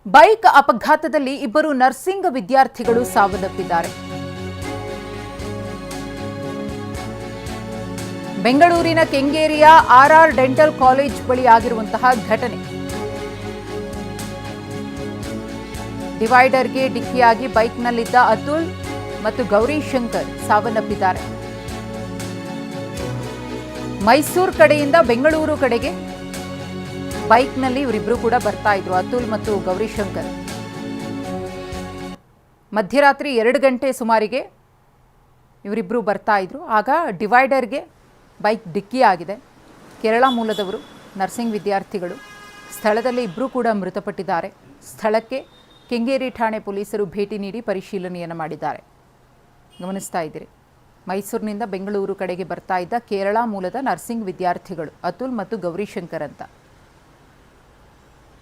Bike ಅಪಘಾತದಲ್ಲಿ ಇಬ್ಬರು nursing ವಿದ್ಯಾರ್ಥಿಗಳು ಸಾವನ್ನಪ್ಪಿದ್ದಾರೆ. ಬೆಂಗಳೂರಿನ ಕೆಂಗೇರಿಯ ಆರ್ಆರ್ ಡೆಂಟಲ್ ಕಾಲೇಜ್ ಬಳಿ ಆಗಿರುವಂತಹ ಘಟನೆ. ಡಿವೈಡರ್ಗೆ ಡಿಕ್ಕಿಯಾಗಿ ಬೈಕ್ನಲ್ಲಿದ್ದ ಅತುಲ್ ಮತ್ತು ಗೌರಿಶಂಕರ್ ಸಾವನ್ನಪ್ಪಿದ್ದಾರೆ. ಮೈಸೂರು ಕಡೆಯಿಂದ ಬೆಂಗಳೂರು ಕಡೆಗೆ ಬೈಕ್ನಲ್ಲಿ ಇವರಿಬ್ಬರು ಕೂಡ ಬರ್ತಾ ಇದ್ರು, ಅತುಲ್ ಮತ್ತು ಗೌರಿಶಂಕರ್. ಮಧ್ಯರಾತ್ರಿ 2 ಗಂಟೆ ಸುಮಾರಿಗೆ ಇವರಿಬ್ಬರು ಬರ್ತಾ ಇದ್ರು. ಆಗ ಡಿವೈಡರ್ಗೆ ಬೈಕ್ ಡಿಕ್ಕಿ ಆಗಿದೆ. ಕೇರಳ ಮೂಲದವರು, ನರ್ಸಿಂಗ್ ವಿದ್ಯಾರ್ಥಿಗಳು. ಸ್ಥಳದಲ್ಲಿ ಇಬ್ಬರು ಕೂಡ ಮೃತಪಟ್ಟಿದ್ದಾರೆ. ಸ್ಥಳಕ್ಕೆ ಕೆಂಗೇರಿ ಠಾಣೆ ಪೊಲೀಸರು ಭೇಟಿ ನೀಡಿ ಪರಿಶೀಲನೆಯನ್ನು ಮಾಡಿದ್ದಾರೆ. ಗಮನಿಸ್ತಾ ಇದ್ದೀರಿ, ಮೈಸೂರಿನಿಂದ ಬೆಂಗಳೂರು ಕಡೆಗೆ ಬರ್ತಾ ಇದ್ದ ಕೇರಳ ಮೂಲದ ನರ್ಸಿಂಗ್ ವಿದ್ಯಾರ್ಥಿಗಳು ಅತುಲ್ ಮತ್ತು ಗೌರಿಶಂಕರ್ ಅಂತ.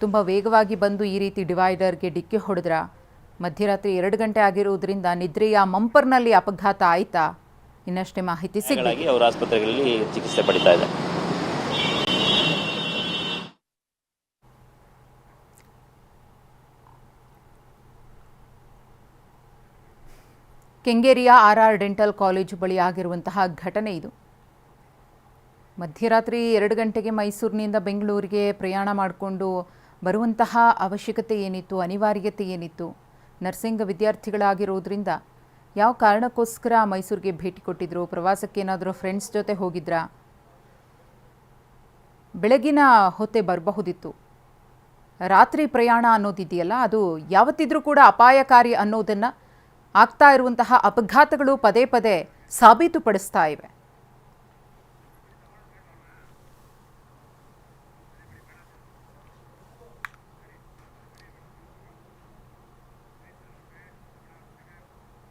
ತುಂಬ ವೇಗವಾಗಿ ಬಂದು ಈ ರೀತಿ ಡಿವೈಡರ್ಗೆ ಡಿಕ್ಕಿ ಹೊಡೆದ್ರ. ಮಧ್ಯರಾತ್ರಿ 2 ಗಂಟೆ ಆಗಿರುವುದರಿಂದ ನಿದ್ರೆಯ ಮಂಪರ್ನಲ್ಲಿ ಅಪಘಾತ ಆಯ್ತಾ? ಇನ್ನಷ್ಟೇ ಮಾಹಿತಿ ಸಿಗಲಿ. ಅವರು ಆಸ್ಪತ್ರೆಗಳಲ್ಲಿ ಚಿಕಿತ್ಸೆ ಪಡಿತಾ ಇದ್ದಾರೆ. ಕೆಂಗೇರಿಯ ಆರ್ಆರ್ ಡೆಂಟಲ್ ಕಾಲೇಜು ಬಳಿ ಆಗಿರುವಂತಹ ಘಟನೆ ಇದು. ಮಧ್ಯರಾತ್ರಿ 2 ಗಂಟೆಗೆ ಮೈಸೂರಿನಿಂದ ಬೆಂಗಳೂರಿಗೆ ಪ್ರಯಾಣ ಮಾಡಿಕೊಂಡು ಬರುವಂತಹ ಅವಶ್ಯಕತೆ ಏನಿತ್ತು, ಅನಿವಾರ್ಯತೆ ಏನಿತ್ತು? ನರ್ಸಿಂಗ್ ವಿದ್ಯಾರ್ಥಿಗಳಾಗಿರೋದ್ರಿಂದ ಯಾವ ಕಾರಣಕ್ಕೋಸ್ಕರ ಮೈಸೂರಿಗೆ ಭೇಟಿ ಕೊಟ್ಟಿದ್ರು? ಪ್ರವಾಸಕ್ಕೆ ಏನಾದರೂ ಫ್ರೆಂಡ್ಸ್ ಜೊತೆ ಹೋಗಿದ್ರಾ? ಬೆಳಗಿನ ಹೊತ್ತೆ ಬರಬಹುದಿತ್ತು. ರಾತ್ರಿ ಪ್ರಯಾಣ ಅನ್ನೋದಿದೆಯಲ್ಲ, ಅದು ಯಾವತ್ತಿದ್ರೂ ಕೂಡ ಅಪಾಯಕಾರಿ ಅನ್ನೋದನ್ನು ಆಗ್ತಾ ಇರುವಂತಹ ಅಪಘಾತಗಳು ಪದೇ ಪದೇ ಸಾಬೀತುಪಡಿಸ್ತಾ ಇವೆ.